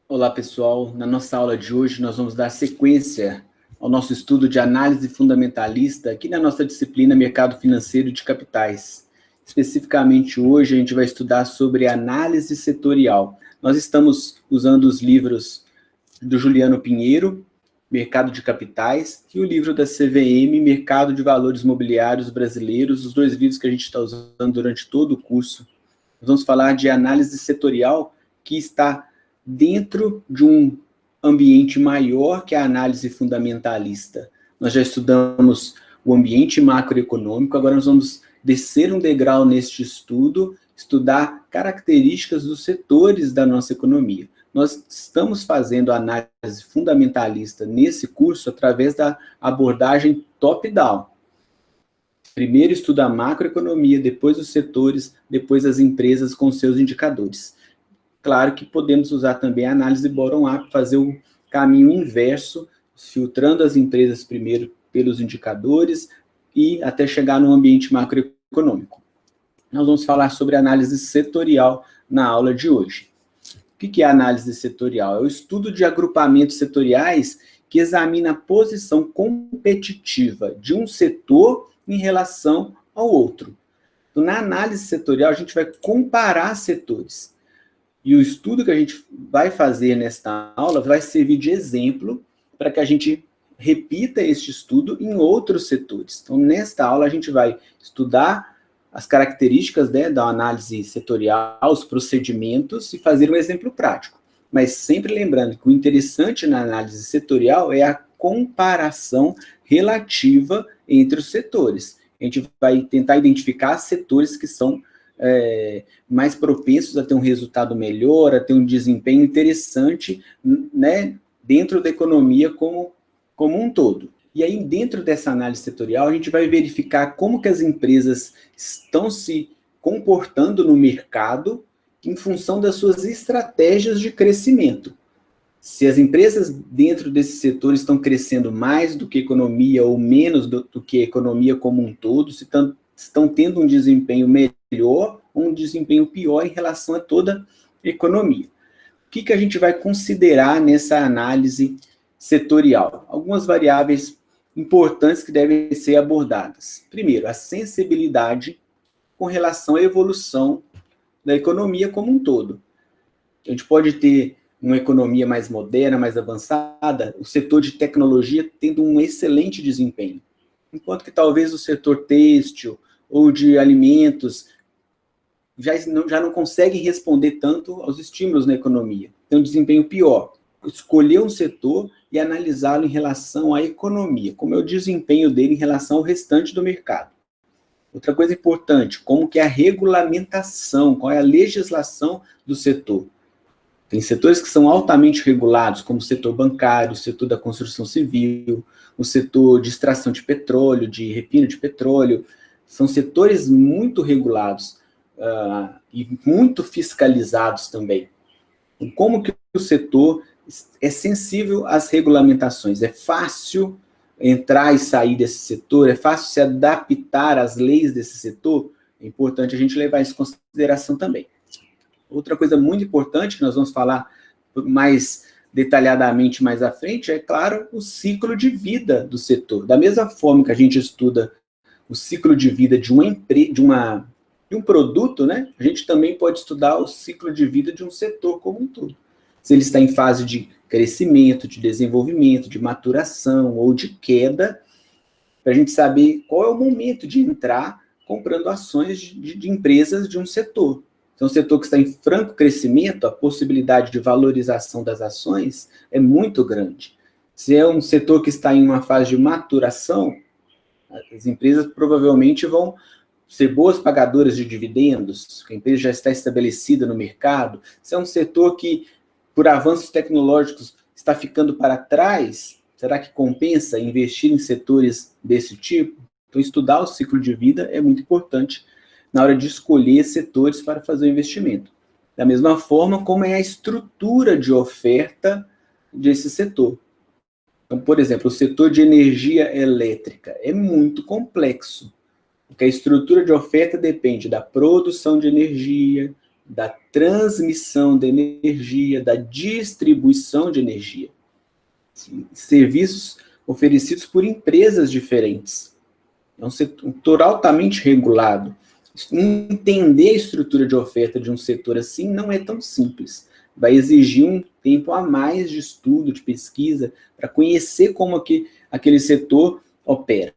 Olá, pessoal. Na nossa aula de hoje, nós vamos dar sequência ao nosso estudo de análise fundamentalista aqui na nossa disciplina Mercado Financeiro de Capitais. Especificamente hoje, a gente vai estudar sobre análise setorial. Nós estamos usando os livros do Juliano Pinheiro, Mercado de Capitais, e o livro da CVM, Mercado de Valores Mobiliários Brasileiros, os dois livros que a gente está usando durante todo o curso. Nós vamos falar de análise setorial que está dentro de um ambiente maior que a análise fundamentalista. Nós já estudamos o ambiente macroeconômico, agora nós vamos descer um degrau neste estudo, estudar características dos setores da nossa economia. Nós estamos fazendo análise fundamentalista nesse curso através da abordagem top-down. Primeiro estuda a macroeconomia, depois os setores, depois as empresas com seus indicadores. Claro que podemos usar também a análise bottom-up, fazer o caminho inverso, filtrando as empresas primeiro pelos indicadores e até chegar no ambiente macroeconômico. Nós vamos falar sobre análise setorial na aula de hoje. O que é a análise setorial? É o estudo de agrupamentos setoriais que examina a posição competitiva de um setor em relação ao outro. Então, na análise setorial, a gente vai comparar setores. E o estudo que a gente vai fazer nesta aula vai servir de exemplo para que a gente repita este estudo em outros setores. Então, nesta aula, a gente vai estudar as características, né, da análise setorial, os procedimentos e fazer um exemplo prático. Mas sempre lembrando que o interessante na análise setorial é a comparação relativa entre os setores. A gente vai tentar identificar setores que são mais propensos a ter um resultado melhor, a ter um desempenho interessante, né, dentro da economia como um todo. E aí, dentro dessa análise setorial, a gente vai verificar como que as empresas estão se comportando no mercado em função das suas estratégias de crescimento. Se as empresas dentro desse setor estão crescendo mais do que a economia ou menos do que a economia como um todo, se estão tendo um desempenho melhor ou um desempenho pior em relação a toda a economia. O que a gente vai considerar nessa análise setorial? Algumas variáveis importantes que devem ser abordadas. Primeiro, a sensibilidade com relação à evolução da economia como um todo. A gente pode ter uma economia mais moderna, mais avançada, o setor de tecnologia tendo um excelente desempenho, enquanto que talvez o setor têxtil ou de alimentos já não consegue responder tanto aos estímulos na economia, tem um desempenho pior. Escolher um setor e analisá-lo em relação à economia, como é o desempenho dele em relação ao restante do mercado. Outra coisa importante, como que é a regulamentação, qual é a legislação do setor. Tem setores que são altamente regulados, como o setor bancário, o setor da construção civil, o setor de extração de petróleo, de refino de petróleo. São setores muito regulados e muito fiscalizados também. Então, como que o setor é sensível às regulamentações? É fácil entrar e sair desse setor? É fácil se adaptar às leis desse setor? É importante a gente levar isso em consideração também. Outra coisa muito importante, que nós vamos falar mais detalhadamente mais à frente, é, claro, o ciclo de vida do setor. Da mesma forma que a gente estuda o ciclo de vida de um produto, né, a gente também pode estudar o ciclo de vida de um setor como um todo. Se ele está em fase de crescimento, de desenvolvimento, de maturação ou de queda, para a gente saber qual é o momento de entrar comprando ações de empresas de um setor. Então, um setor que está em franco crescimento, a possibilidade de valorização das ações é muito grande. Se é um setor que está em uma fase de maturação, as empresas provavelmente vão ser boas pagadoras de dividendos, a empresa já está estabelecida no mercado. Se é um setor que, por avanços tecnológicos, está ficando para trás, será que compensa investir em setores desse tipo? Então, estudar o ciclo de vida é muito importante na hora de escolher setores para fazer o investimento. Da mesma forma, como é a estrutura de oferta desse setor. Então, por exemplo, o setor de energia elétrica é muito complexo, porque a estrutura de oferta depende da produção de energia, da transmissão de energia, da distribuição de energia. Serviços oferecidos por empresas diferentes. É um setor altamente regulado. Entender a estrutura de oferta de um setor assim não é tão simples. Vai exigir um tempo a mais de estudo, de pesquisa, para conhecer como aquele setor opera.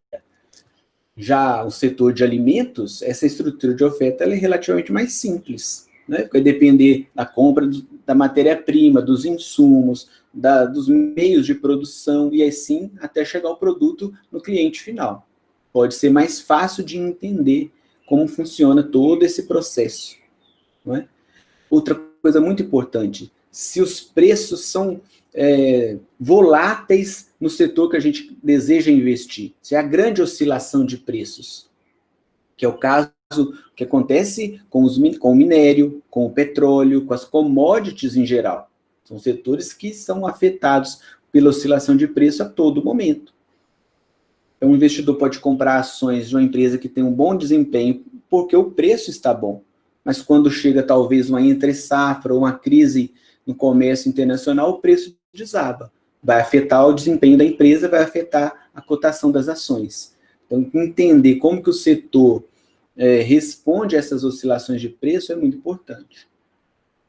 Já o setor de alimentos, essa estrutura de oferta ela é relativamente mais simples, né? Vai depender da compra da matéria-prima, dos insumos, dos meios de produção, e assim até chegar o produto no cliente final. Pode ser mais fácil de entender como funciona todo esse processo, não é? Outra coisa muito importante, se os preços são voláteis no setor que a gente deseja investir, se há grande oscilação de preços, que é o caso que acontece com o minério, com o petróleo, com as commodities em geral. São setores que são afetados pela oscilação de preço a todo momento. Então, o investidor pode comprar ações de uma empresa que tem um bom desempenho porque o preço está bom. Mas quando chega talvez uma entre-safra ou uma crise no comércio internacional, o preço desaba. Vai afetar o desempenho da empresa, vai afetar a cotação das ações. Então, entender como que o setor responde a essas oscilações de preço é muito importante.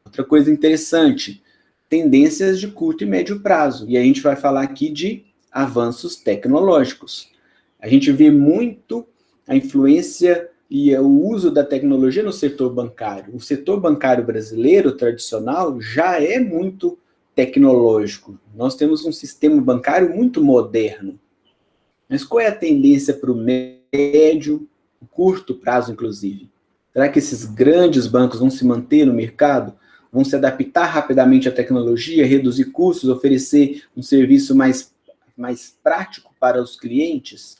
Outra coisa interessante, tendências de curto e médio prazo. E a gente vai falar aqui de avanços tecnológicos. A gente vê muito a influência e o uso da tecnologia no setor bancário. O setor bancário brasileiro tradicional já é muito tecnológico. Nós temos um sistema bancário muito moderno. Mas qual é a tendência para o médio, curto prazo, inclusive? Será que esses grandes bancos vão se manter no mercado? Vão se adaptar rapidamente à tecnologia, reduzir custos, oferecer um serviço mais prático para os clientes?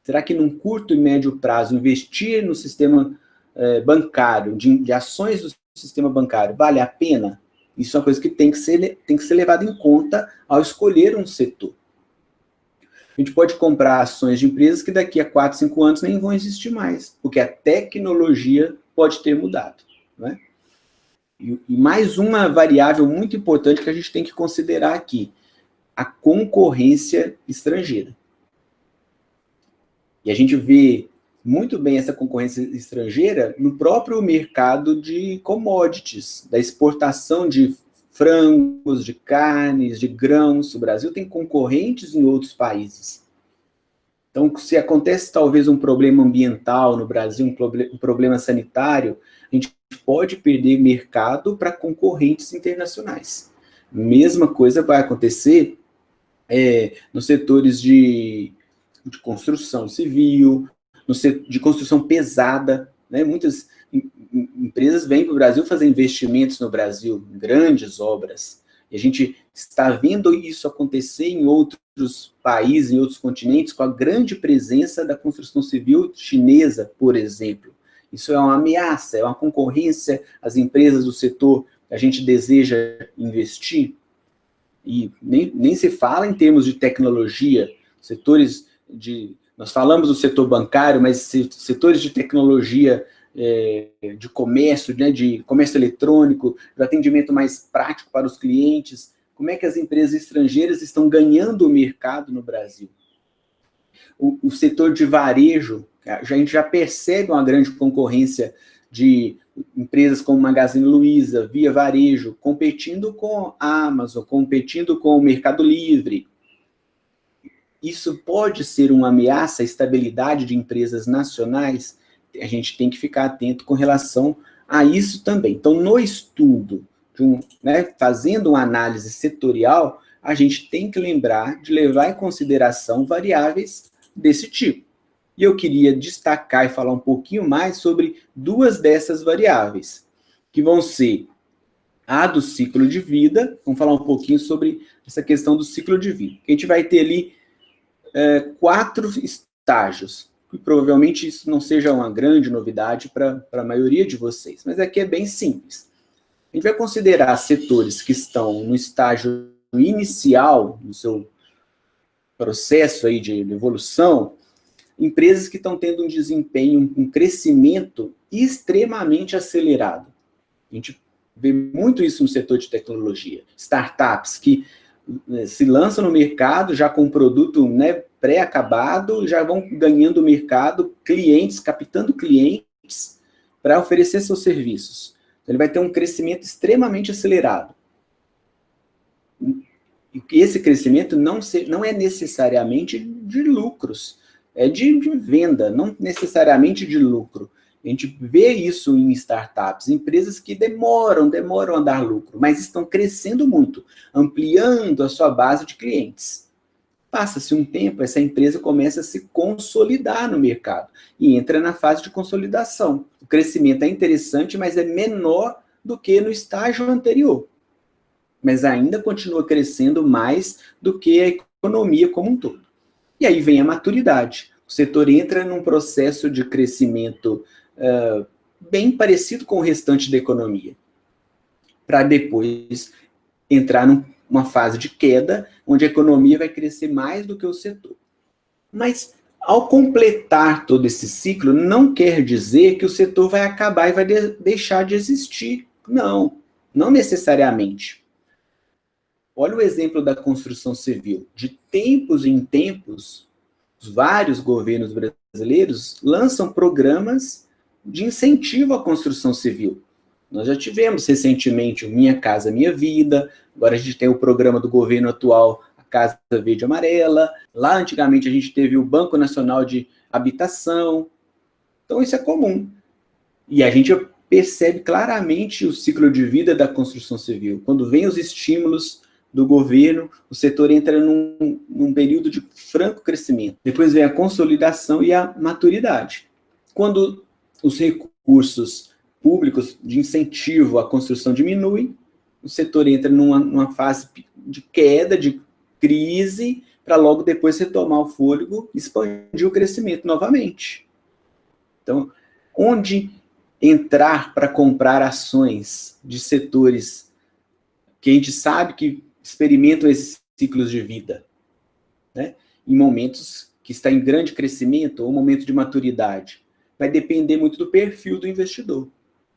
Será que num curto e médio prazo investir no sistema bancário, de ações do sistema bancário, vale a pena? Isso é uma coisa que tem que ser levada em conta ao escolher um setor. A gente pode comprar ações de empresas que daqui a 4, 5 anos nem vão existir mais, porque a tecnologia pode ter mudado, não é? E mais uma variável muito importante que a gente tem que considerar aqui, a concorrência estrangeira. E a gente vê muito bem essa concorrência estrangeira no próprio mercado de commodities, da exportação de frangos, de carnes, de grãos. O Brasil tem concorrentes em outros países. Então, se acontece talvez um problema ambiental no Brasil, um problema sanitário, a gente pode perder mercado para concorrentes internacionais. Mesma coisa vai acontecer nos setores de construção civil, de construção pesada, né? Muitas empresas vêm para o Brasil fazer investimentos no Brasil, grandes obras, e a gente está vendo isso acontecer em outros países, em outros continentes, com a grande presença da construção civil chinesa, por exemplo. Isso é uma ameaça, é uma concorrência às empresas do setor que a gente deseja investir, e nem se fala em termos de tecnologia, setores nós falamos do setor bancário, mas setores de tecnologia, de comércio, né, de comércio eletrônico, de atendimento mais prático para os clientes, como é que as empresas estrangeiras estão ganhando o mercado no Brasil? O setor de varejo, a gente já percebe uma grande concorrência de empresas como Magazine Luiza, Via Varejo, competindo com a Amazon, competindo com o Mercado Livre. Isso pode ser uma ameaça à estabilidade de empresas nacionais? A gente tem que ficar atento com relação a isso também. Então, no estudo, fazendo uma análise setorial, a gente tem que lembrar de levar em consideração variáveis desse tipo. E eu queria destacar e falar um pouquinho mais sobre duas dessas variáveis, que vão ser a do ciclo de vida. Vamos falar um pouquinho sobre essa questão do ciclo de vida. A gente vai ter ali 4 estágios, e provavelmente isso não seja uma grande novidade para a maioria de vocês, mas aqui é bem simples. A gente vai considerar setores que estão no estágio inicial, no seu processo aí de evolução, empresas que estão tendo um desempenho, um crescimento extremamente acelerado. A gente vê muito isso no setor de tecnologia. Startups que se lançam no mercado já com um produto, né, pré-acabado, já vão ganhando o mercado, clientes, captando clientes para oferecer seus serviços. Então, ele vai ter um crescimento extremamente acelerado. E esse crescimento não é necessariamente de lucros, é de venda, não necessariamente de lucro. A gente vê isso em startups, empresas que demoram a dar lucro, mas estão crescendo muito, ampliando a sua base de clientes. Passa-se um tempo, essa empresa começa a se consolidar no mercado e entra na fase de consolidação. O crescimento é interessante, mas é menor do que no estágio anterior. Mas ainda continua crescendo mais do que a economia como um todo. E aí vem a maturidade. O setor entra num processo de crescimento bem parecido com o restante da economia, para depois entrar numa fase de queda, onde a economia vai crescer mais do que o setor. Mas, ao completar todo esse ciclo, não quer dizer que o setor vai acabar e vai deixar de existir. Não, não necessariamente. Olha o exemplo da construção civil. De tempos em tempos, os vários governos brasileiros lançam programas de incentivo à construção civil. Nós já tivemos recentemente o Minha Casa Minha Vida, agora a gente tem o programa do governo atual, a Casa Verde e Amarela, lá antigamente a gente teve o Banco Nacional de Habitação, então isso é comum. E a gente percebe claramente o ciclo de vida da construção civil. Quando vem os estímulos do governo, o setor entra num período de franco crescimento. Depois vem a consolidação e a maturidade. Quando os recursos públicos de incentivo à construção diminuem, o setor entra numa fase de queda, de crise, para logo depois retomar o fôlego e expandir o crescimento novamente. Então, onde entrar para comprar ações de setores que a gente sabe que experimentam esses ciclos de vida, né? Em momentos que está em grande crescimento ou momento de maturidade. Vai depender muito do perfil do investidor.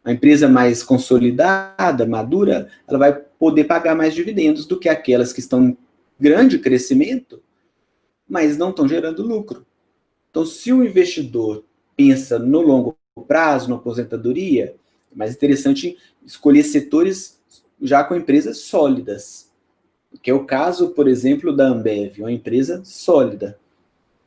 A empresa mais consolidada, madura, ela vai poder pagar mais dividendos do que aquelas que estão em grande crescimento, mas não estão gerando lucro. Então, se o investidor pensa no longo prazo, na aposentadoria, é mais interessante escolher setores já com empresas sólidas, que é o caso, por exemplo, da Ambev, uma empresa sólida.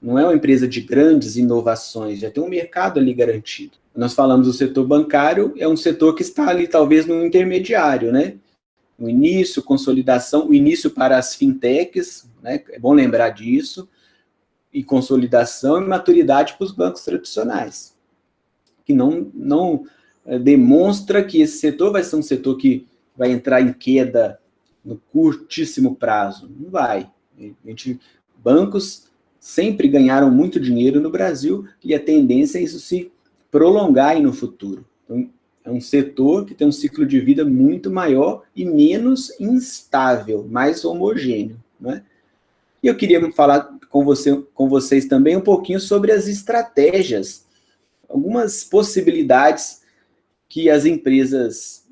Não é uma empresa de grandes inovações, já tem um mercado ali garantido. Nós falamos do setor bancário, é um setor que está ali talvez no intermediário, né? O início, consolidação, o início para as fintechs, né? É bom lembrar disso, e consolidação e maturidade para os bancos tradicionais, que não demonstra que esse setor vai ser um setor que vai entrar em queda no curtíssimo prazo. Não vai. Bancos sempre ganharam muito dinheiro no Brasil e a tendência é isso se prolongar aí no futuro. Então, é um setor que tem um ciclo de vida muito maior e menos instável, mais homogêneo, né? E eu queria falar com vocês também um pouquinho sobre as estratégias, algumas possibilidades que as empresas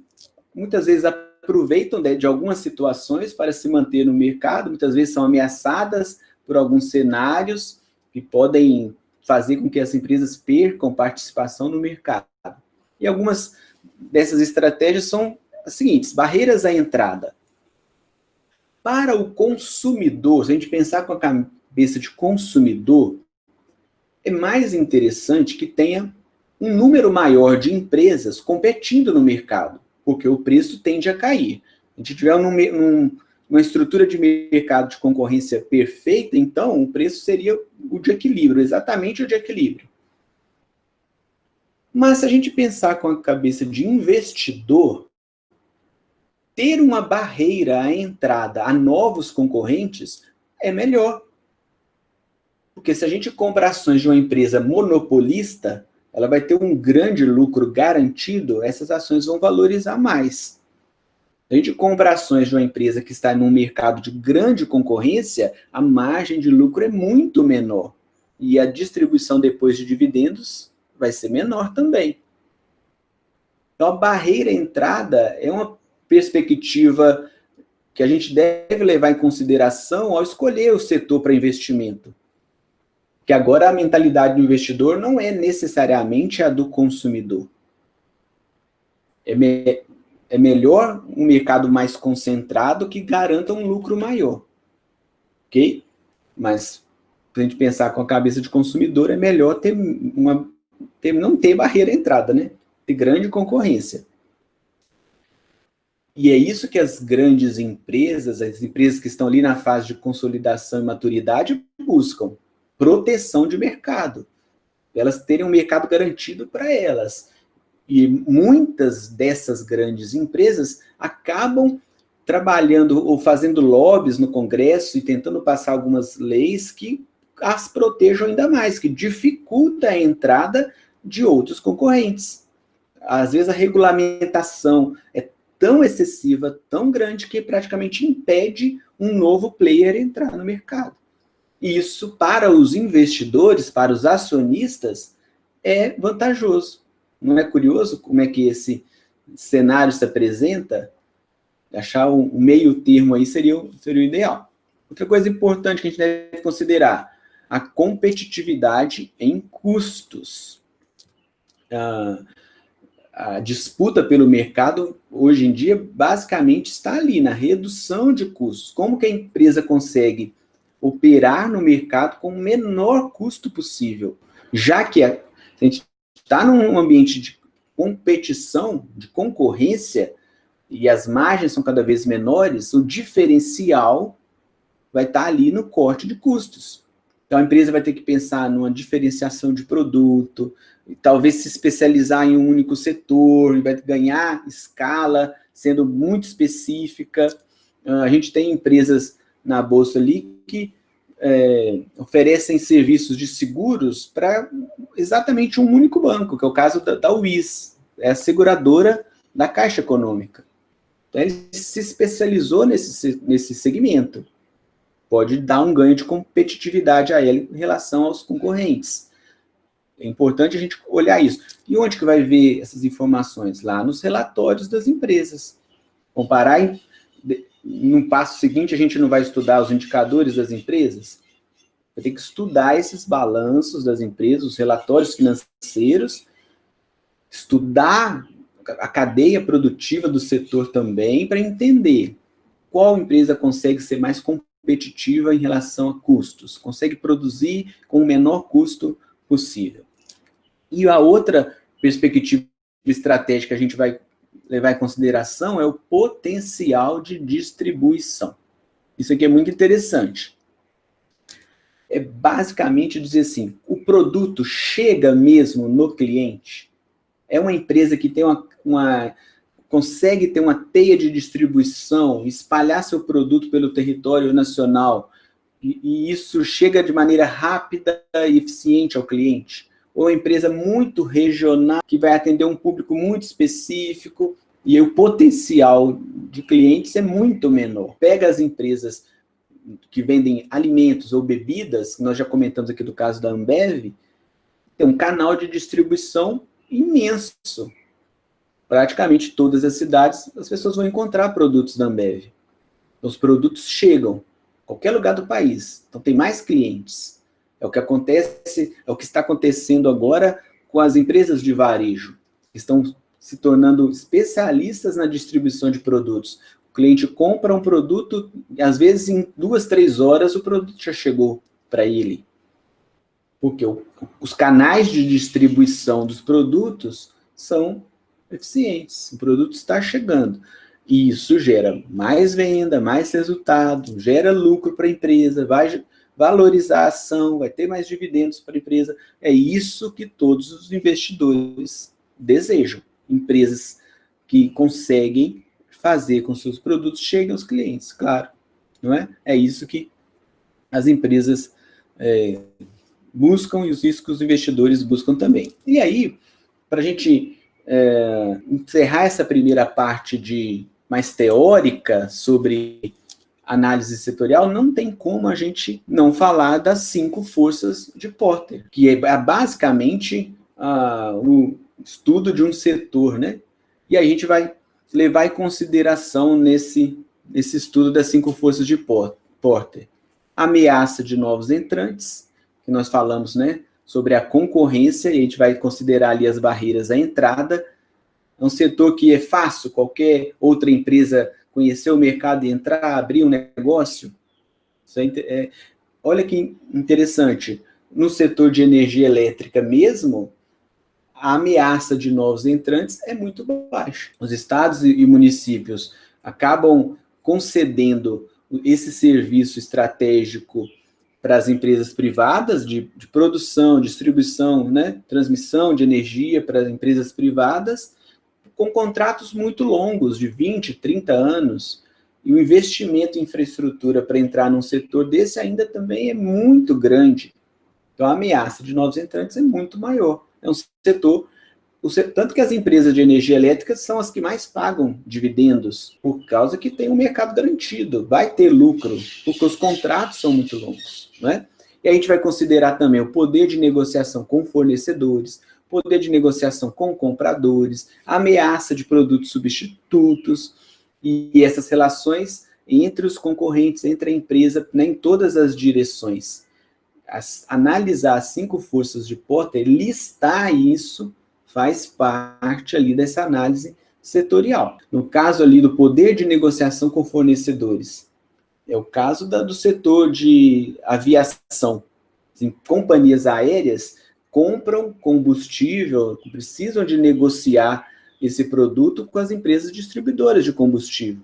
muitas vezes aproveitam de algumas situações para se manter no mercado, muitas vezes são ameaçadas por alguns cenários que podem fazer com que as empresas percam participação no mercado. E algumas dessas estratégias são as seguintes: barreiras à entrada. Para o consumidor, se a gente pensar com a cabeça de consumidor, é mais interessante que tenha um número maior de empresas competindo no mercado, porque o preço tende a cair. A gente tiver uma estrutura de mercado de concorrência perfeita, então o preço seria o de equilíbrio, exatamente o de equilíbrio. Mas se a gente pensar com a cabeça de investidor, ter uma barreira à entrada a novos concorrentes é melhor. Porque se a gente compra ações de uma empresa monopolista, ela vai ter um grande lucro garantido, essas ações vão valorizar mais. Se a gente compra ações de uma empresa que está num mercado de grande concorrência, a margem de lucro é muito menor. E a distribuição depois de dividendos vai ser menor também. Então, a barreira à entrada é uma perspectiva que a gente deve levar em consideração ao escolher o setor para investimento. Que agora a mentalidade do investidor não é necessariamente a do consumidor. É melhor um mercado mais concentrado que garanta um lucro maior. Ok? Mas, para a gente pensar com a cabeça de consumidor, é melhor não ter barreira à entrada, né? Ter grande concorrência. E é isso que as grandes empresas, as empresas que estão ali na fase de consolidação e maturidade, buscam. Proteção de mercado. Elas terem um mercado garantido para elas. E muitas dessas grandes empresas acabam trabalhando ou fazendo lobbies no Congresso e tentando passar algumas leis que as protejam ainda mais, que dificulta a entrada de outros concorrentes. Às vezes a regulamentação é tão excessiva, tão grande, que praticamente impede um novo player entrar no mercado. E isso, para os investidores, para os acionistas, é vantajoso. Não é curioso como é que esse cenário se apresenta? Achar um meio termo aí seria o ideal. Outra coisa importante que a gente deve considerar, a competitividade em custos. A disputa pelo mercado, hoje em dia, basicamente está ali, na redução de custos. Como que a empresa consegue operar no mercado com o menor custo possível? Já que a gente está num ambiente de competição, de concorrência, e as margens são cada vez menores, o diferencial vai estar ali no corte de custos. Então, a empresa vai ter que pensar numa diferenciação de produto, e talvez se especializar em um único setor, e vai ganhar escala, sendo muito específica. A gente tem empresas na Bolsa ali que oferecem serviços de seguros para exatamente um único banco, que é o caso da UIS, é a seguradora da Caixa Econômica. Então, ele se especializou nesse segmento. Pode dar um ganho de competitividade a ele em relação aos concorrentes. É importante a gente olhar isso. E onde que vai ver essas informações? Lá nos relatórios das empresas. Comparar, no passo seguinte, a gente não vai estudar os indicadores das empresas? Vai ter que estudar esses balanços das empresas, os relatórios financeiros, estudar a cadeia produtiva do setor também, para entender qual empresa consegue ser mais competitiva em relação a custos, consegue produzir com o menor custo possível. E a outra perspectiva estratégica que a gente vai levar em consideração é o potencial de distribuição. Isso aqui é muito interessante. É basicamente dizer assim, o produto chega mesmo no cliente? É uma empresa que tem consegue ter uma teia de distribuição, espalhar seu produto pelo território nacional, e isso chega de maneira rápida e eficiente ao cliente? Ou uma empresa muito regional, que vai atender um público muito específico, e o potencial de clientes é muito menor. Pega as empresas que vendem alimentos ou bebidas, nós já comentamos aqui do caso da Ambev, tem um canal de distribuição imenso. Praticamente todas as cidades, as pessoas vão encontrar produtos da Ambev. Então, os produtos chegam a qualquer lugar do país. Então, tem mais clientes. É o que acontece, é o que está acontecendo agora com as empresas de varejo, que estão se tornando especialistas na distribuição de produtos. O cliente compra um produto, e às vezes em 2, 3 horas o produto já chegou para ele. Porque os canais de distribuição dos produtos são eficientes, o produto está chegando. E isso gera mais venda, mais resultado, gera lucro para a empresa, vai valorizar a ação, vai ter mais dividendos para a empresa. É isso que todos os investidores desejam. Empresas que conseguem fazer com que seus produtos cheguem aos clientes, claro. Não é? É isso que as empresas buscam e os riscos que os investidores buscam também. E aí, para a gente encerrar essa primeira parte mais teórica sobre análise setorial, não tem como a gente não falar das 5 forças de Porter, que é basicamente o estudo de um setor, né? E a gente vai levar em consideração nesse estudo das 5 forças de Porter. Ameaça de novos entrantes, que nós falamos, né, sobre a concorrência, e a gente vai considerar ali as barreiras à entrada. É um setor que é fácil, qualquer outra empresa conhecer o mercado e entrar, abrir um negócio. Isso olha que interessante, no setor de energia elétrica mesmo, a ameaça de novos entrantes é muito baixa. Os estados e municípios acabam concedendo esse serviço estratégico para as empresas privadas de produção, distribuição, né, transmissão de energia para as empresas privadas, com contratos muito longos, de 20, 30 anos, e o investimento em infraestrutura para entrar num setor desse ainda também é muito grande. Então, a ameaça de novos entrantes é muito maior. É um setor, tanto que as empresas de energia elétrica são as que mais pagam dividendos, por causa que tem um mercado garantido, vai ter lucro, porque os contratos são muito longos, né? E a gente vai considerar também o poder de negociação com fornecedores, poder de negociação com compradores, ameaça de produtos substitutos, e essas relações entre os concorrentes, entre a empresa, né, em todas as direções. Analisar as 5 forças de Porter, listar isso, faz parte ali dessa análise setorial. No caso ali do poder de negociação com fornecedores, é o caso do setor de aviação. Assim, companhias aéreas compram combustível, precisam de negociar esse produto com as empresas distribuidoras de combustível.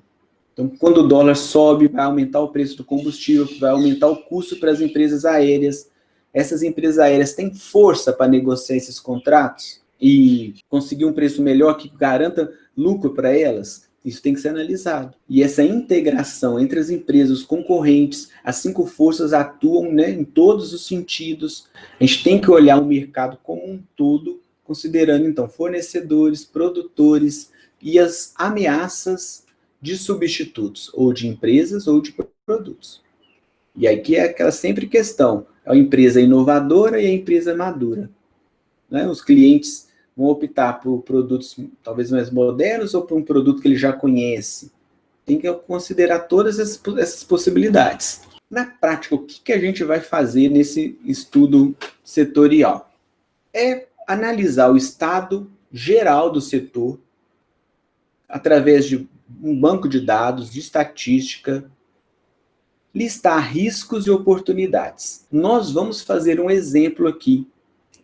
Então, quando o dólar sobe, vai aumentar o preço do combustível, vai aumentar o custo para as empresas aéreas. Essas empresas aéreas têm força para negociar esses contratos e conseguir um preço melhor que garanta lucro para elas? Isso tem que ser analisado. E essa integração entre as empresas concorrentes, as 5 forças atuam, né, em todos os sentidos. A gente tem que olhar o mercado como um todo, considerando, então, fornecedores, produtores e as ameaças de substitutos, ou de empresas, ou de produtos. E aí que é aquela sempre questão, é a empresa inovadora e a empresa madura. Né? Os clientes vão optar por produtos talvez mais modernos, ou por um produto que ele já conhece. Tem que considerar todas essas possibilidades. Na prática, o que a gente vai fazer nesse estudo setorial? É analisar o estado geral do setor, através de um banco de dados, de estatística, listar riscos e oportunidades. Nós vamos fazer um exemplo aqui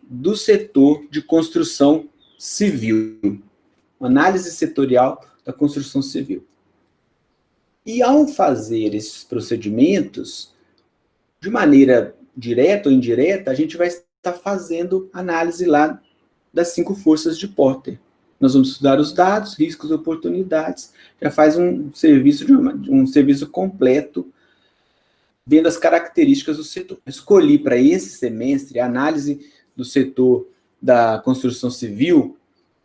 do setor de construção civil, análise setorial da construção civil. E ao fazer esses procedimentos, de maneira direta ou indireta, a gente vai estar fazendo análise lá das 5 forças de Porter. Nós vamos estudar os dados, riscos e oportunidades, já faz um serviço completo, vendo as características do setor. Escolhi para esse semestre a análise do setor da construção civil,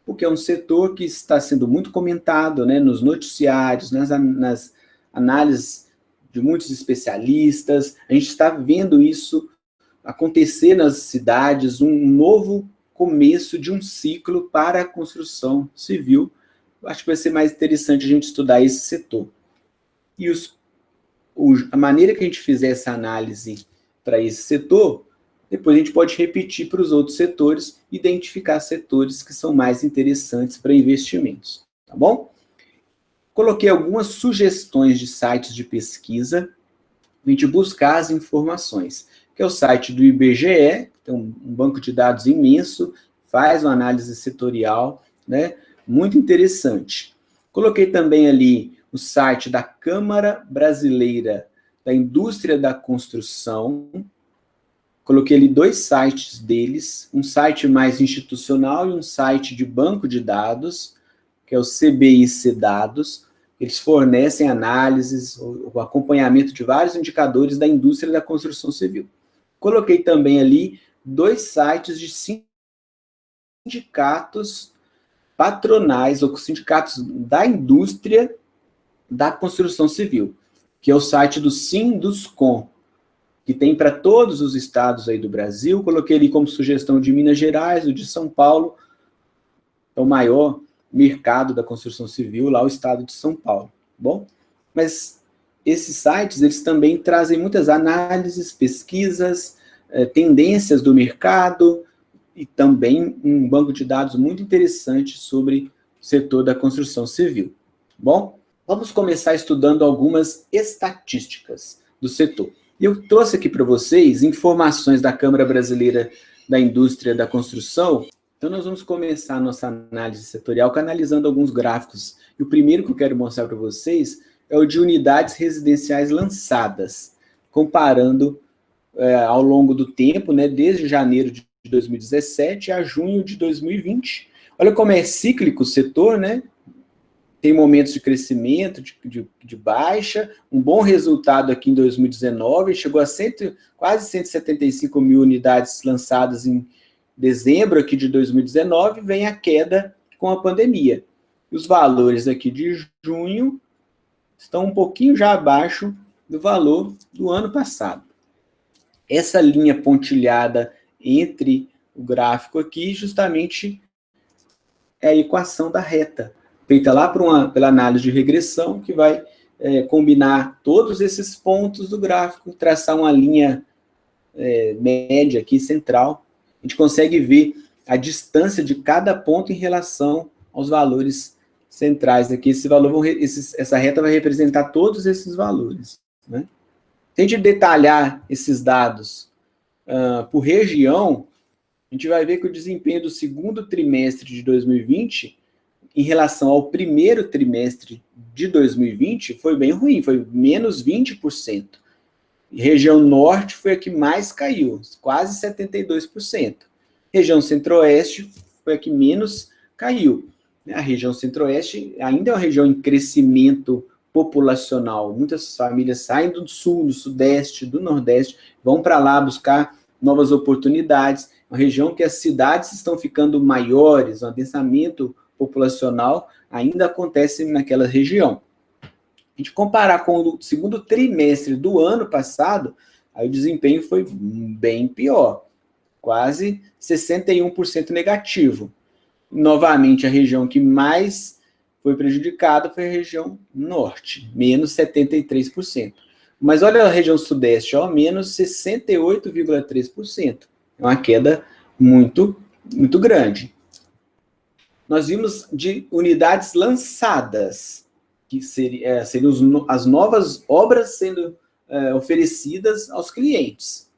porque é um setor que está sendo muito comentado, né, nos noticiários, nas análises de muitos especialistas. A gente está vendo isso acontecer nas cidades, um novo começo de um ciclo para a construção civil. Eu acho que vai ser mais interessante a gente estudar esse setor. E a maneira que a gente fizer essa análise para esse setor, depois a gente pode repetir para os outros setores, identificar setores que são mais interessantes para investimentos, tá bom? Coloquei algumas sugestões de sites de pesquisa, a gente buscar as informações, que é o site do IBGE, tem um banco de dados imenso, faz uma análise setorial, né? Muito interessante. Coloquei também ali o site da Câmara Brasileira da Indústria da Construção. Coloquei ali 2 sites deles, um site mais institucional e um site de banco de dados, que é o CBIC Dados. Eles fornecem análises, o acompanhamento de vários indicadores da indústria da construção civil. Coloquei também ali 2 sites de sindicatos patronais, ou sindicatos da indústria da construção civil, que é o site do Sinduscon, que tem para todos os estados aí do Brasil. Coloquei ali como sugestão de Minas Gerais, o de São Paulo, é o maior mercado da construção civil, lá o estado de São Paulo, tá bom? Mas esses sites, eles também trazem muitas análises, pesquisas, tendências do mercado e também um banco de dados muito interessante sobre o setor da construção civil, tá bom? Vamos começar estudando algumas estatísticas do setor. Eu trouxe aqui para vocês informações da Câmara Brasileira da Indústria da Construção. Então, nós vamos começar a nossa análise setorial analisando alguns gráficos. E o primeiro que eu quero mostrar para vocês é o de unidades residenciais lançadas, comparando ao longo do tempo, né, desde janeiro de 2017 a junho de 2020. Olha como é cíclico o setor, né? Tem momentos de crescimento, de baixa, um bom resultado aqui em 2019, chegou a quase 175 mil unidades lançadas em dezembro aqui de 2019, vem a queda com a pandemia. E os valores aqui de junho estão um pouquinho já abaixo do valor do ano passado. Essa linha pontilhada entre o gráfico aqui, justamente é a equação da reta, feita lá pela análise de regressão, que vai combinar todos esses pontos do gráfico, traçar uma linha média aqui, central. A gente consegue ver a distância de cada ponto em relação aos valores centrais aqui. Essa reta vai representar todos esses valores, né? Se a gente detalhar esses dados por região, a gente vai ver que o desempenho do segundo trimestre de 2020 em relação ao primeiro trimestre de 2020 foi bem ruim, foi menos 20%. E região norte foi a que mais caiu, quase 72%. Região centro-oeste foi a que menos caiu. A região centro-oeste ainda é uma região em crescimento populacional. Muitas famílias saem do sul, do sudeste, do nordeste, vão para lá buscar novas oportunidades. Uma região que as cidades estão ficando maiores, um adensamento populacional ainda acontece naquela região. A gente comparar com o segundo trimestre do ano passado, aí o desempenho foi bem pior, quase 61% negativo. Novamente, a região que mais foi prejudicada foi a região norte, menos 73%. Mas olha a região sudeste, ó, menos 68,3%. É uma queda muito, muito grande. Nós vimos de unidades lançadas, que seriam as novas obras sendo oferecidas aos clientes.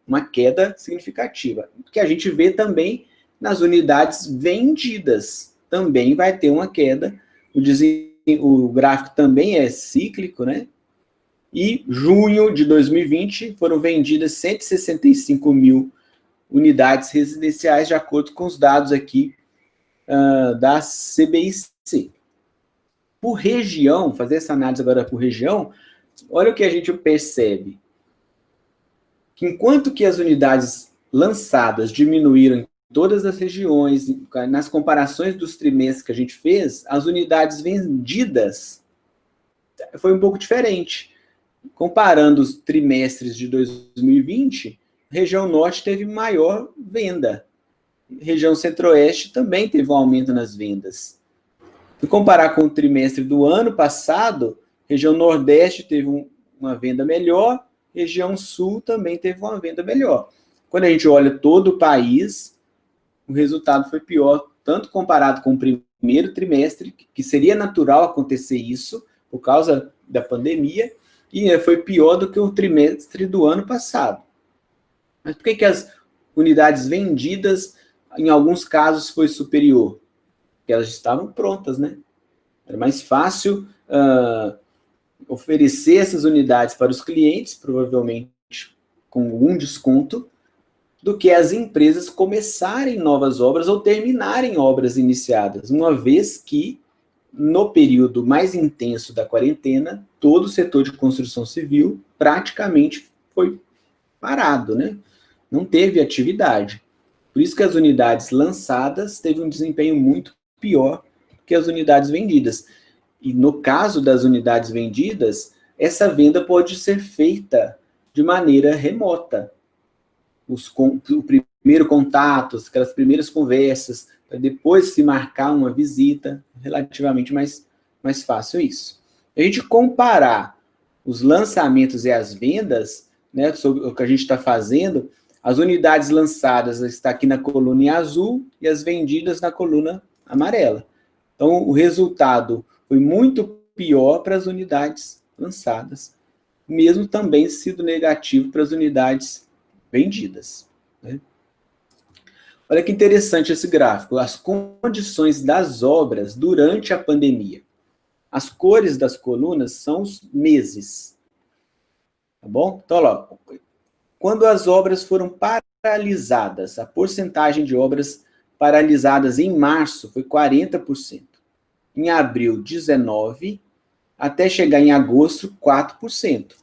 Uma queda significativa. O que a gente vê também nas unidades vendidas. Também vai ter uma queda. O gráfico também é cíclico, né? E junho de 2020 foram vendidas 165 mil unidades residenciais, de acordo com os dados aqui da CBIC. Por região, fazer essa análise agora por região, olha o que a gente percebe. Que enquanto que as unidades lançadas diminuíram em todas as regiões, nas comparações dos trimestres que a gente fez, as unidades vendidas foi um pouco diferente. Comparando os trimestres de 2020, região norte teve maior venda. Região centro-oeste também teve um aumento nas vendas. Se comparar com o trimestre do ano passado, região nordeste teve uma venda melhor, região sul também teve uma venda melhor. Quando a gente olha todo o país, o resultado foi pior, tanto comparado com o primeiro trimestre, que seria natural acontecer isso, por causa da pandemia, e foi pior do que o trimestre do ano passado. Mas por que as unidades vendidas, em alguns casos, foi superior? Porque elas estavam prontas, né? Era mais fácil oferecer essas unidades para os clientes, provavelmente com algum desconto, do que as empresas começarem novas obras ou terminarem obras iniciadas, uma vez que, no período mais intenso da quarentena, todo o setor de construção civil praticamente foi parado, né? Não teve atividade. Por isso que as unidades lançadas teve um desempenho muito pior que as unidades vendidas. E no caso das unidades vendidas, essa venda pode ser feita de maneira remota. O primeiro contato, aquelas primeiras conversas, para depois se marcar uma visita, relativamente mais fácil isso. A gente comparar os lançamentos e as vendas, né, sobre o que a gente está fazendo, as unidades lançadas estão aqui na coluna em azul e as vendidas na coluna amarela. Então, o resultado foi muito pior para as unidades lançadas, mesmo também sido negativo para as unidades vendidas, né? Olha que interessante esse gráfico, as condições das obras durante a pandemia. As cores das colunas são os meses, tá bom? Então, olha lá, quando as obras foram paralisadas, a porcentagem de obras paralisadas em março foi 40%. Em abril, 19%, até chegar em agosto, 4%.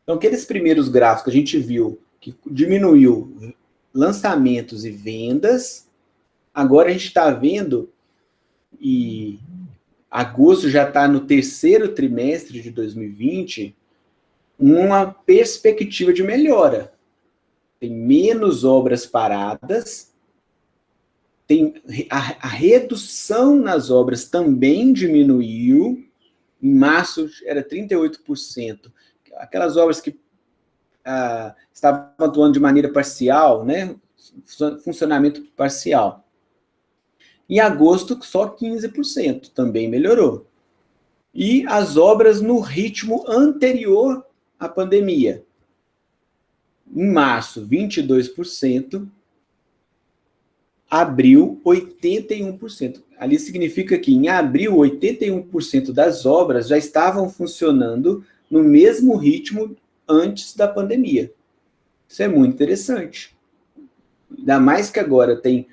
Então, aqueles primeiros gráficos que a gente viu que diminuiu lançamentos e vendas, agora a gente está vendo, e agosto já está no terceiro trimestre de 2020, uma perspectiva de melhora. Tem menos obras paradas, tem a redução nas obras também diminuiu. Em março era 38%. Aquelas obras que estavam atuando de maneira parcial, né? Funcionamento parcial. Em agosto, só 15%, também melhorou. E as obras no ritmo anterior à pandemia. Em março, 22%. Abril, 81%. Ali significa que em abril, 81% das obras já estavam funcionando no mesmo ritmo antes da pandemia. Isso é muito interessante. Ainda mais que agora tem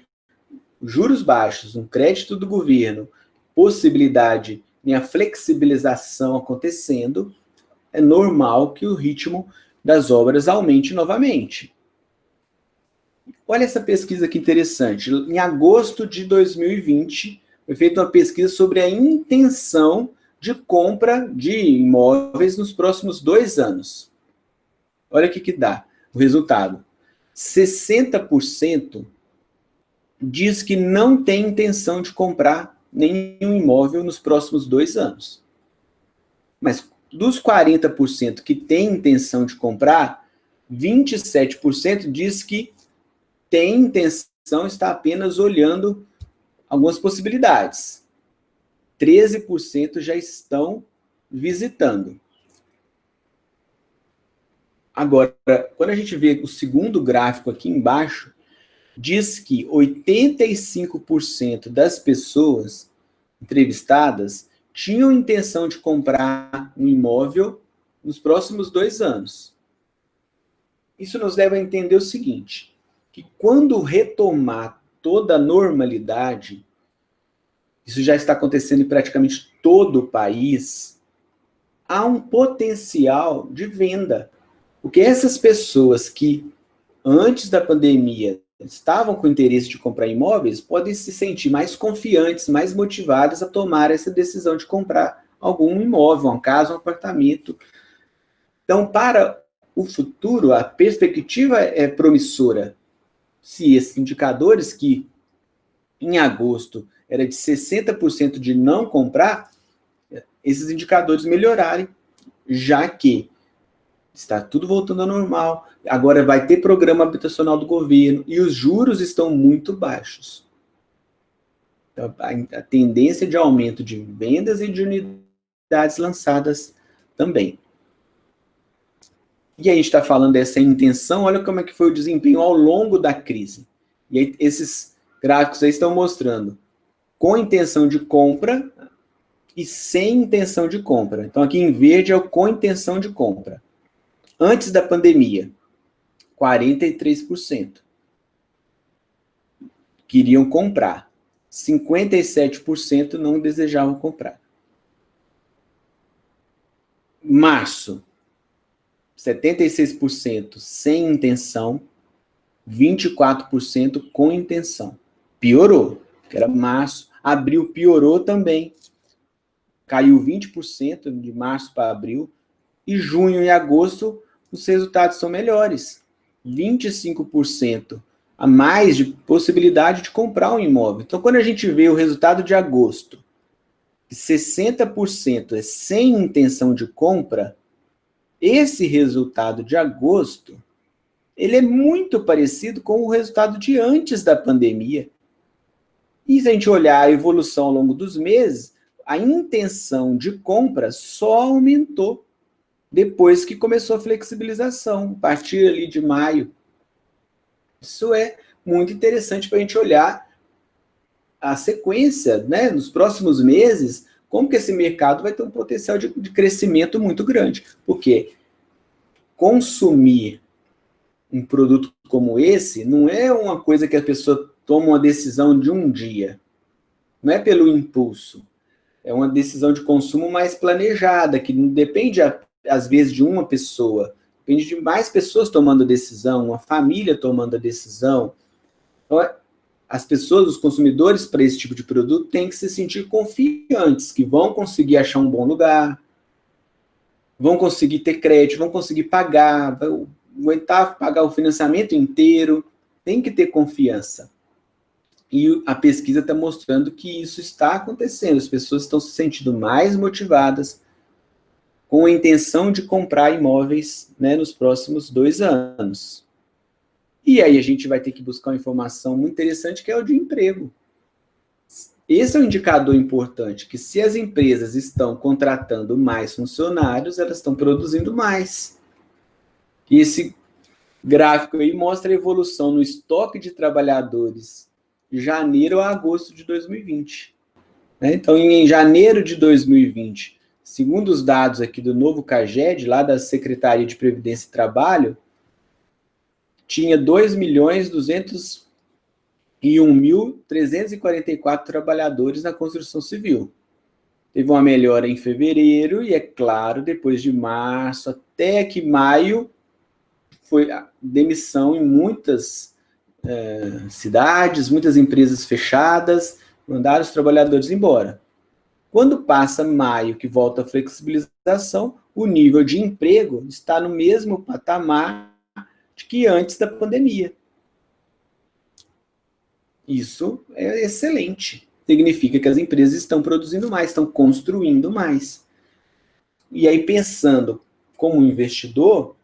juros baixos, um crédito do governo, possibilidade de a flexibilização acontecendo, é normal que o ritmo das obras aumente novamente. Olha essa pesquisa que interessante. Em agosto de 2020, foi feita uma pesquisa sobre a intenção de compra de imóveis nos próximos 2 anos. Olha o que dá o resultado. 60% diz que não tem intenção de comprar nenhum imóvel nos próximos 2 anos. Mas dos 40% que tem intenção de comprar, 27% diz que tem intenção, está apenas olhando algumas possibilidades. 13% já estão visitando. Agora, quando a gente vê o segundo gráfico aqui embaixo, diz que 85% das pessoas entrevistadas tinham intenção de comprar um imóvel nos próximos 2 anos. Isso nos leva a entender o seguinte, que quando retomar toda a normalidade, isso já está acontecendo em praticamente todo o país, há um potencial de venda. Porque essas pessoas que, antes da pandemia, estavam com interesse de comprar imóveis, podem se sentir mais confiantes, mais motivadas a tomar essa decisão de comprar algum imóvel, uma casa, um apartamento. Então, para o futuro, a perspectiva é promissora. Se esses indicadores, que em agosto era de 60% de não comprar, esses indicadores melhorarem, já que está tudo voltando ao normal, agora vai ter programa habitacional do governo e os juros estão muito baixos. Então, a tendência de aumento de vendas e de unidades lançadas também. E aí a gente está falando dessa intenção, olha como é que foi o desempenho ao longo da crise. E aí, esses gráficos aí estão mostrando com intenção de compra e sem intenção de compra. Então aqui em verde é o com intenção de compra. Antes da pandemia, 43% queriam comprar, 57% não desejavam comprar. Março, 76% sem intenção, 24% com intenção. Piorou, que era março. Abril piorou também. Caiu 20% de março para abril. E junho e agosto, os resultados são melhores. 25% a mais de possibilidade de comprar um imóvel. Então, quando a gente vê o resultado de agosto, 60% é sem intenção de compra, esse resultado de agosto, ele é muito parecido com o resultado de antes da pandemia. E se a gente olhar a evolução ao longo dos meses, a intenção de compra só aumentou depois que começou a flexibilização, a partir ali de maio. Isso é muito interessante para a gente olhar a sequência, né, nos próximos meses, como que esse mercado vai ter um potencial de crescimento muito grande. Porque consumir um produto como esse não é uma coisa que a pessoa toma uma decisão de um dia. Não é pelo impulso. É uma decisão de consumo mais planejada, que não depende, às vezes, de uma pessoa. Depende de mais pessoas tomando a decisão, uma família tomando a decisão. Então, as pessoas, os consumidores para esse tipo de produto têm que se sentir confiantes, que vão conseguir achar um bom lugar, vão conseguir ter crédito, vão conseguir pagar, vão aguentar pagar o financiamento inteiro, tem que ter confiança. E a pesquisa está mostrando que isso está acontecendo, as pessoas estão se sentindo mais motivadas com a intenção de comprar imóveis, né, nos próximos 2 anos. E aí a gente vai ter que buscar uma informação muito interessante, que é o de emprego. Esse é um indicador importante, que se as empresas estão contratando mais funcionários, elas estão produzindo mais. E esse gráfico aí mostra a evolução no estoque de trabalhadores de janeiro a agosto de 2020. Então, em janeiro de 2020, segundo os dados aqui do novo CAGED, lá da Secretaria de Previdência e Trabalho, tinha 2.201.344 trabalhadores na construção civil. Teve uma melhora em fevereiro e, é claro, depois de março até que maio, foi a demissão em muitas cidades, muitas empresas fechadas, mandaram os trabalhadores embora. Quando passa maio, que volta a flexibilização, o nível de emprego está no mesmo patamar de que antes da pandemia. Isso é excelente. Significa que as empresas estão produzindo mais, estão construindo mais. E aí, pensando como investidor,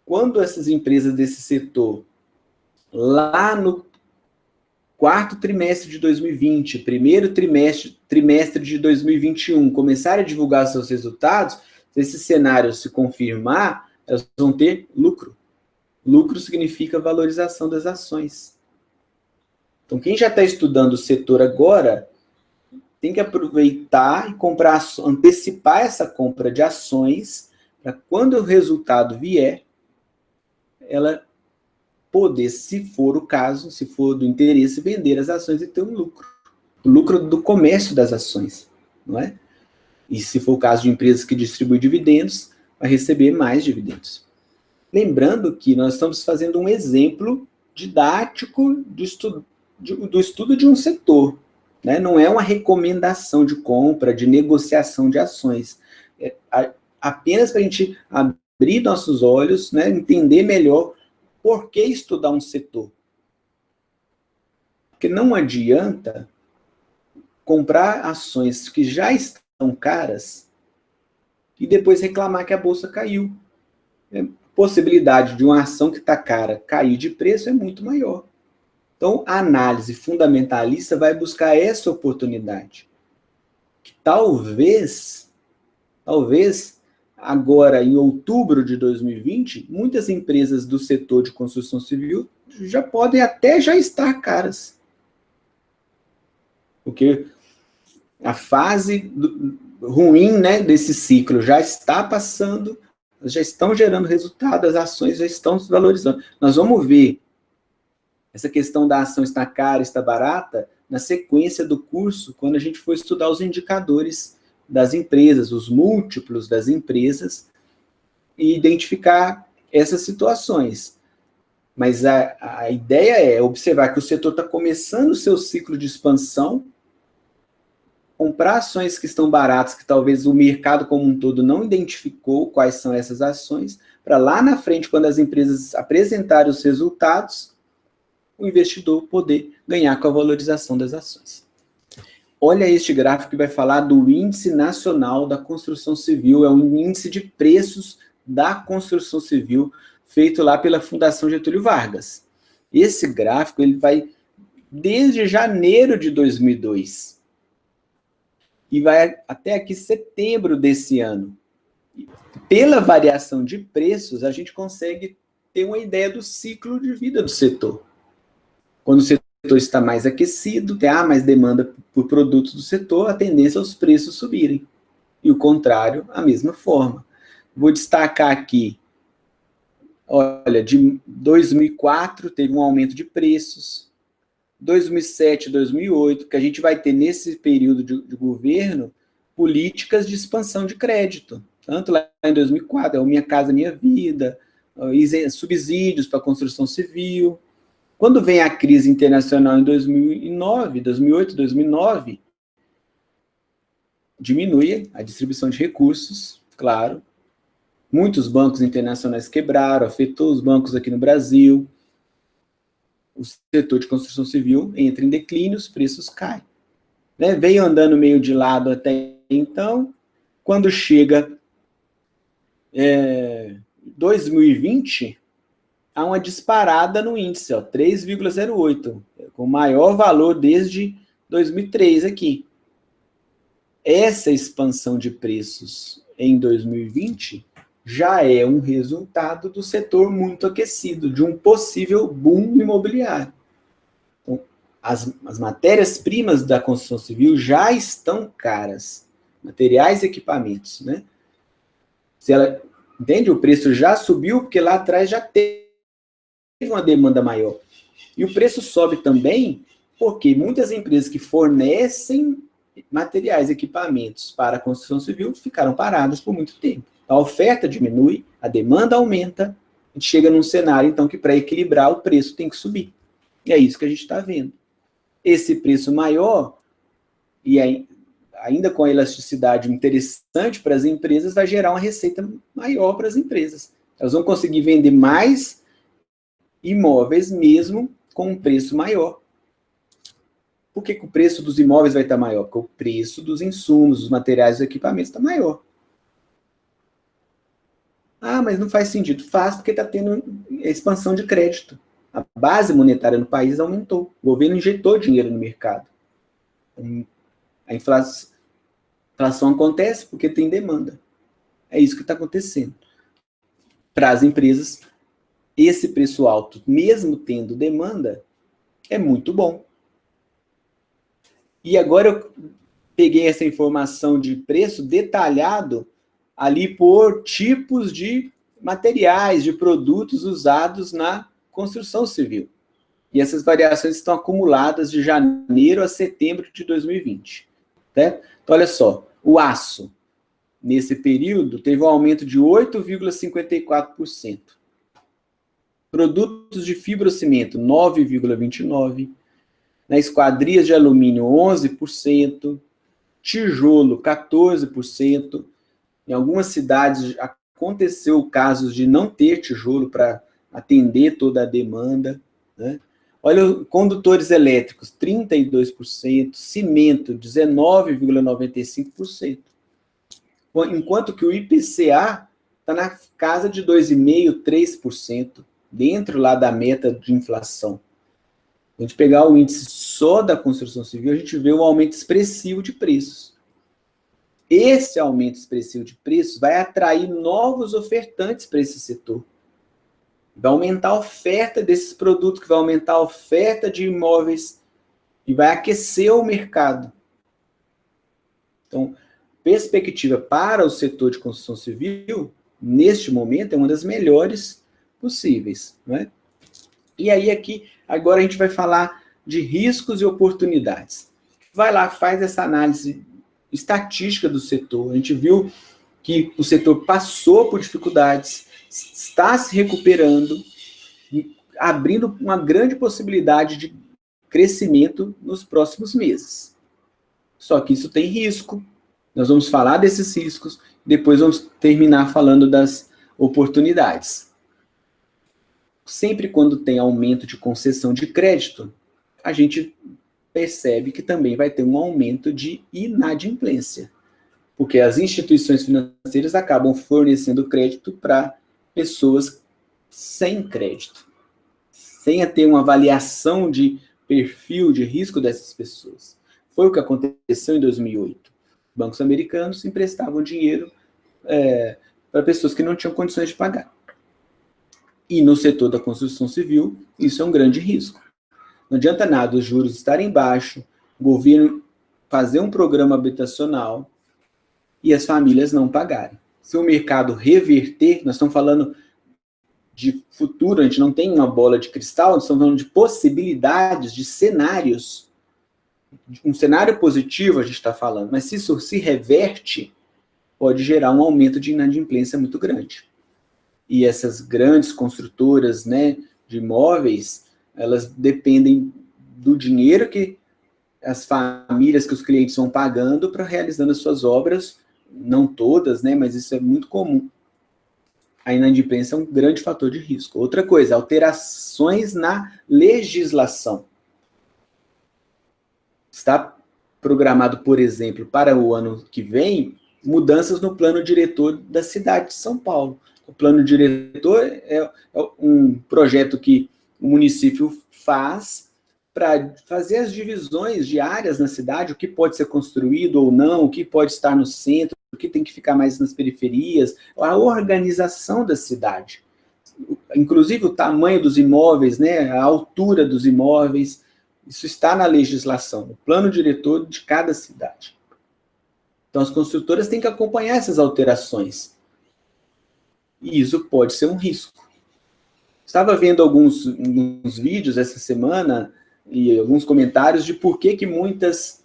quando essas empresas desse setor, lá no quarto trimestre de 2020, primeiro trimestre de 2021, começarem a divulgar seus resultados, se esse cenário se confirmar, elas vão ter lucro. Lucro significa valorização das ações. Então, quem já está estudando o setor agora, tem que aproveitar e comprar, antecipar essa compra de ações, para quando o resultado vier, ela poder, se for o caso, se for do interesse, vender as ações e ter um lucro. O lucro do comércio das ações, não é? E se for o caso de empresas que distribuem dividendos, vai receber mais dividendos. Lembrando que nós estamos fazendo um exemplo didático do estudo de um setor, né? Não é uma recomendação de compra, de negociação de ações. É apenas para a gente abrir nossos olhos, né? Entender melhor por que estudar um setor. Porque não adianta comprar ações que já estão caras e depois reclamar que a bolsa caiu. A possibilidade de uma ação que está cara cair de preço é muito maior. Então, a análise fundamentalista vai buscar essa oportunidade. Que talvez, agora em outubro de 2020, muitas empresas do setor de construção civil já podem até já estar caras. Porque a fase ruim, né, desse ciclo já está passando, já estão gerando resultado, as ações já estão se valorizando. Nós vamos ver essa questão da ação estar cara, estar barata, na sequência do curso, quando a gente for estudar os indicadores das empresas, os múltiplos das empresas, e identificar essas situações. Mas a ideia é observar que o setor está começando o seu ciclo de expansão, comprar ações que estão baratas, que talvez o mercado como um todo não identificou quais são essas ações, para lá na frente, quando as empresas apresentarem os resultados, o investidor poder ganhar com a valorização das ações. Olha este gráfico que vai falar do Índice Nacional da Construção Civil, é um índice de preços da construção civil feito lá pela Fundação Getúlio Vargas. Esse gráfico ele vai desde janeiro de 2002 e vai até aqui setembro desse ano. Pela variação de preços, a gente consegue ter uma ideia do ciclo de vida do setor. Quando o setor está mais aquecido, há mais demanda por produtos do setor, a tendência é os preços subirem. E o contrário, a mesma forma. Vou destacar aqui, olha, de 2004 teve um aumento de preços, 2007, 2008, que a gente vai ter nesse período de governo políticas de expansão de crédito. Tanto lá em 2004, é o Minha Casa Minha Vida, subsídios para a construção civil. Quando vem a crise internacional em 2008, 2009, diminui a distribuição de recursos, claro. Muitos bancos internacionais quebraram, afetou os bancos aqui no Brasil. O setor de construção civil entra em declínio, os preços caem. Né? Veio andando meio de lado até então. Quando chega 2020, há uma disparada no índice, 3,08, com o maior valor desde 2003 aqui. Essa expansão de preços em 2020 já é um resultado do setor muito aquecido, de um possível boom imobiliário. Então, as matérias-primas da construção civil já estão caras, materiais e equipamentos, né? Se ela, entende? O preço já subiu, porque lá atrás já teve uma demanda maior. E o preço sobe também porque muitas empresas que fornecem materiais e equipamentos para a construção civil ficaram paradas por muito tempo. A oferta diminui, a demanda aumenta, a gente chega num cenário, então, que para equilibrar o preço tem que subir. E é isso que a gente está vendo. Esse preço maior, e ainda com a elasticidade interessante para as empresas, vai gerar uma receita maior para as empresas. Elas vão conseguir vender mais imóveis mesmo com um preço maior. Por que o preço dos imóveis vai estar maior? Porque o preço dos insumos, dos materiais e dos equipamentos está maior. Ah, mas não faz sentido. Faz porque está tendo expansão de crédito. A base monetária no país aumentou. O governo injetou dinheiro no mercado. A inflação acontece porque tem demanda. É isso que está acontecendo. Para as empresas, esse preço alto, mesmo tendo demanda, é muito bom. E agora eu peguei essa informação de preço detalhado ali por tipos de materiais, de produtos usados na construção civil. E essas variações estão acumuladas de janeiro a setembro de 2020. Né? Então, olha só, o aço, nesse período, teve um aumento de 8,54%. Produtos de fibrocimento, 9,29%. Na esquadrias de alumínio, 11%. Tijolo, 14%. Em algumas cidades aconteceu casos de não ter tijolo para atender toda a demanda. Né? Olha, condutores elétricos, 32%, cimento, 19,95%. Enquanto que o IPCA está na casa de 2,5%, 3%, dentro lá da meta de inflação. Se a gente pegar o índice só da construção civil, a gente vê um aumento expressivo de preços. Esse aumento expressivo de preços vai atrair novos ofertantes para esse setor. Vai aumentar a oferta desses produtos, que vai aumentar a oferta de imóveis e vai aquecer o mercado. Então, perspectiva para o setor de construção civil, neste momento, é uma das melhores possíveis. Não é? E aí, aqui, agora a gente vai falar de riscos e oportunidades. Vai lá, faz essa análise estatística do setor. A gente viu que o setor passou por dificuldades, está se recuperando, abrindo uma grande possibilidade de crescimento nos próximos meses. Só que isso tem risco. Nós vamos falar desses riscos, depois vamos terminar falando das oportunidades. sempre quando tem aumento de concessão de crédito, a gente percebe que também vai ter um aumento de inadimplência, porque as instituições financeiras acabam fornecendo crédito para pessoas sem crédito, sem ter uma avaliação de perfil de risco dessas pessoas. Foi o que aconteceu em 2008. Bancos americanos emprestavam dinheiro para pessoas que não tinham condições de pagar. E no setor da construção civil, isso é um grande risco. Não adianta nada os juros estarem baixos, o governo fazer um programa habitacional e as famílias não pagarem. Se o mercado reverter, nós estamos falando de futuro, a gente não tem uma bola de cristal, nós estamos falando de possibilidades, de cenários. Um cenário positivo a gente está falando, mas se isso se reverte, pode gerar um aumento de inadimplência muito grande. E essas grandes construtoras, né, de imóveis, elas dependem do dinheiro que as famílias, que os clientes vão pagando para realizando as suas obras, não todas, né, mas isso é muito comum. A inadimplência é um grande fator de risco. Outra coisa, alterações na legislação. Está programado, por exemplo, para o ano que vem, mudanças no plano diretor da cidade de São Paulo. O plano diretor é um projeto que o município faz para fazer as divisões de áreas na cidade, o que pode ser construído ou não, o que pode estar no centro, o que tem que ficar mais nas periferias, a organização da cidade. Inclusive o tamanho dos imóveis, né, a altura dos imóveis, isso está na legislação, no plano diretor de cada cidade. Então as construtoras têm que acompanhar essas alterações. E isso pode ser um risco. Estava vendo alguns vídeos essa semana e alguns comentários de por que muitos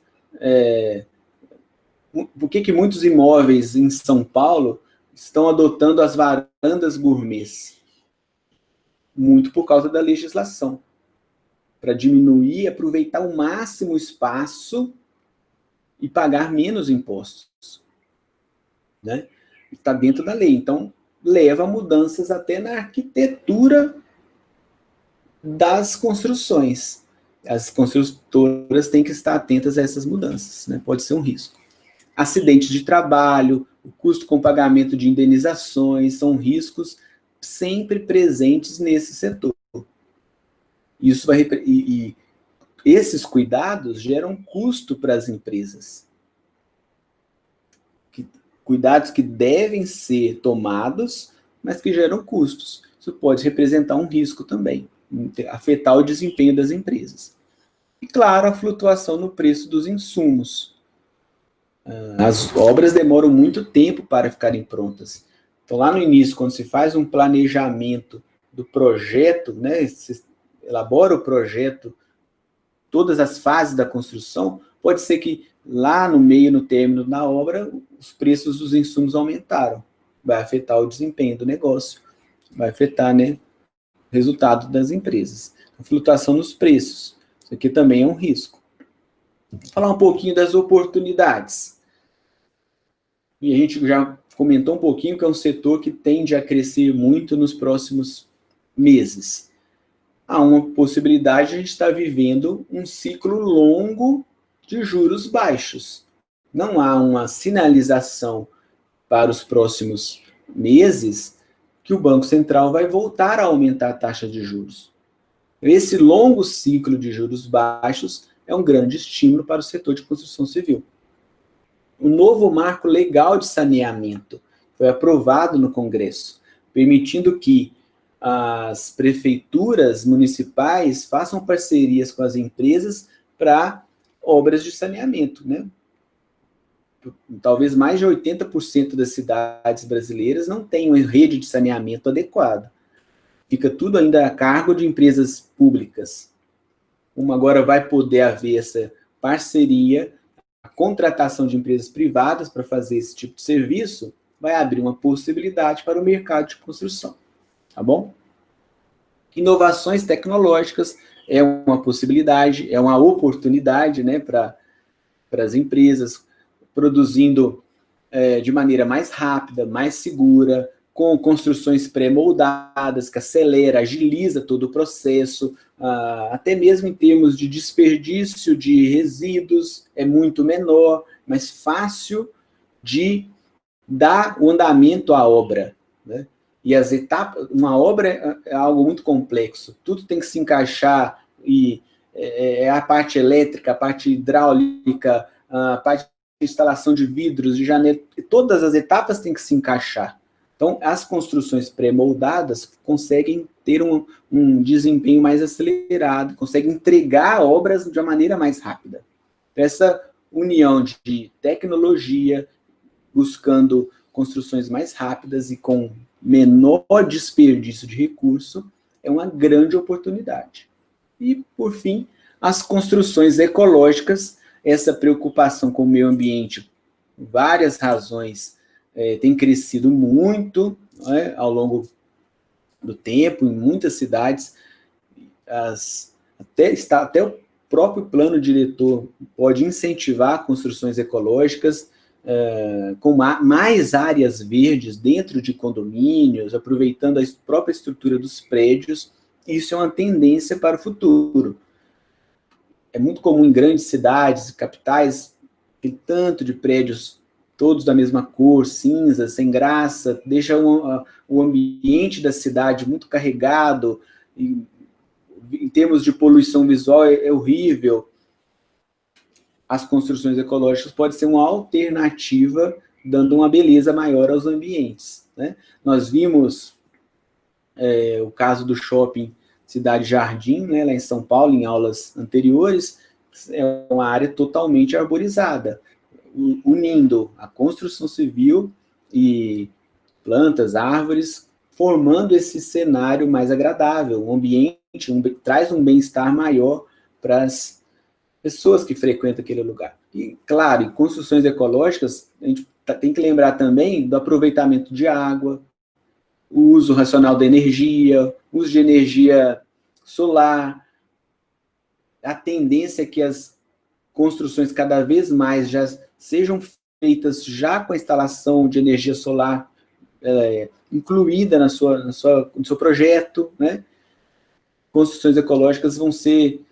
imóveis em São Paulo estão adotando as varandas gourmets. Muito por causa da legislação. Para diminuir e aproveitar ao máximo o espaço e pagar menos impostos. Né? Está dentro da lei. Então, leva a mudanças até na arquitetura das construções. As construtoras têm que estar atentas a essas mudanças, né? Pode ser um risco. Acidentes de trabalho, o custo com pagamento de indenizações, são riscos sempre presentes nesse setor. Isso vai, e esses cuidados geram custo para as empresas. Cuidados que devem ser tomados, mas que geram custos. Isso pode representar um risco também, afetar o desempenho das empresas. E, claro, a flutuação no preço dos insumos. As obras demoram muito tempo para ficarem prontas. Então, lá no início, quando se faz um planejamento do projeto, né, se elabora o projeto, todas as fases da construção, pode ser que lá no meio, no término da obra, os preços dos insumos aumentaram. Vai afetar o desempenho do negócio, vai afetar, né, o resultado das empresas. A flutuação nos preços, isso aqui também é um risco. Vou falar um pouquinho das oportunidades. E a gente já comentou um pouquinho que é um setor que tende a crescer muito nos próximos meses. Há uma possibilidade de a gente estar vivendo um ciclo longo de juros baixos. Não há uma sinalização para os próximos meses que o Banco Central vai voltar a aumentar a taxa de juros. Esse longo ciclo de juros baixos é um grande estímulo para o setor de construção civil. O novo marco legal de saneamento foi aprovado no Congresso, permitindo que as prefeituras municipais façam parcerias com as empresas para obras de saneamento, né? Talvez mais de 80% das cidades brasileiras não têm uma rede de saneamento adequada. Fica tudo ainda a cargo de empresas públicas. Como agora vai poder haver essa parceria, a contratação de empresas privadas para fazer esse tipo de serviço, vai abrir uma possibilidade para o mercado de construção. Tá bom? Inovações tecnológicas é uma possibilidade, é uma oportunidade, né, para as empresas, produzindo de maneira mais rápida, mais segura, com construções pré-moldadas, que acelera, agiliza todo o processo, até mesmo em termos de desperdício de resíduos, é muito menor, mais fácil de dar o andamento à obra, né? E as etapas, uma obra é algo muito complexo, tudo tem que se encaixar, e a parte elétrica, a parte hidráulica, a parte de instalação de vidros, de janelas, todas as etapas têm que se encaixar. Então, as construções pré-moldadas conseguem ter um desempenho mais acelerado, conseguem entregar obras de uma maneira mais rápida. Essa união de tecnologia, buscando construções mais rápidas e com menor desperdício de recurso, é uma grande oportunidade. E, por fim, as construções ecológicas, essa preocupação com o meio ambiente, por várias razões, tem crescido muito, né, ao longo do tempo, em muitas cidades. Até o próprio plano diretor pode incentivar construções ecológicas, com mais áreas verdes dentro de condomínios, aproveitando a própria estrutura dos prédios. Isso é uma tendência para o futuro. É muito comum em grandes cidades, capitais, tem tanto de prédios todos da mesma cor, cinza, sem graça, deixa o ambiente da cidade muito carregado, e, em termos de poluição visual, é horrível. As construções ecológicas podem ser uma alternativa, dando uma beleza maior aos ambientes, né? Nós vimos o caso do shopping Cidade Jardim, né, lá em São Paulo, em aulas anteriores. É uma área totalmente arborizada, unindo a construção civil e plantas, árvores, formando esse cenário mais agradável, um ambiente, traz um bem-estar maior para as pessoas que frequentam aquele lugar. E, claro, em construções ecológicas, a gente tem que lembrar também do aproveitamento de água, o uso racional da energia, uso de energia solar. A tendência é que as construções cada vez mais já sejam feitas já com a instalação de energia solar incluída no seu projeto, né? Construções ecológicas vão ser,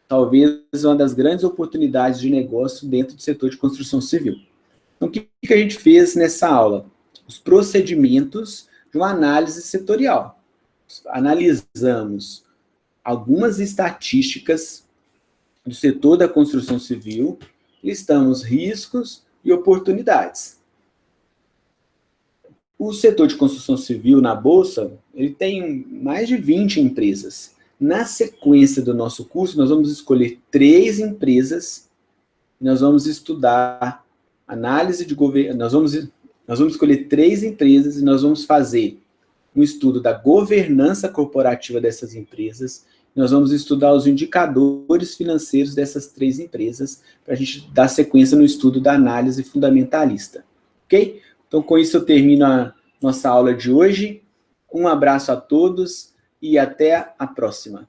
talvez, uma das grandes oportunidades de negócio dentro do setor de construção civil. Então, o que a gente fez nessa aula? Os procedimentos de uma análise setorial. Analisamos algumas estatísticas do setor da construção civil, listamos riscos e oportunidades. O setor de construção civil na Bolsa, ele tem mais de 20 empresas. Na sequência do nosso curso, nós vamos escolher 3 empresas, nós vamos estudar análise de governo, nós vamos escolher 3 empresas e nós vamos fazer um estudo da governança corporativa dessas empresas. Nós vamos estudar os indicadores financeiros dessas 3 empresas, para a gente dar sequência no estudo da análise fundamentalista. Ok? Então, com isso, eu termino a nossa aula de hoje. Um abraço a todos e até a próxima.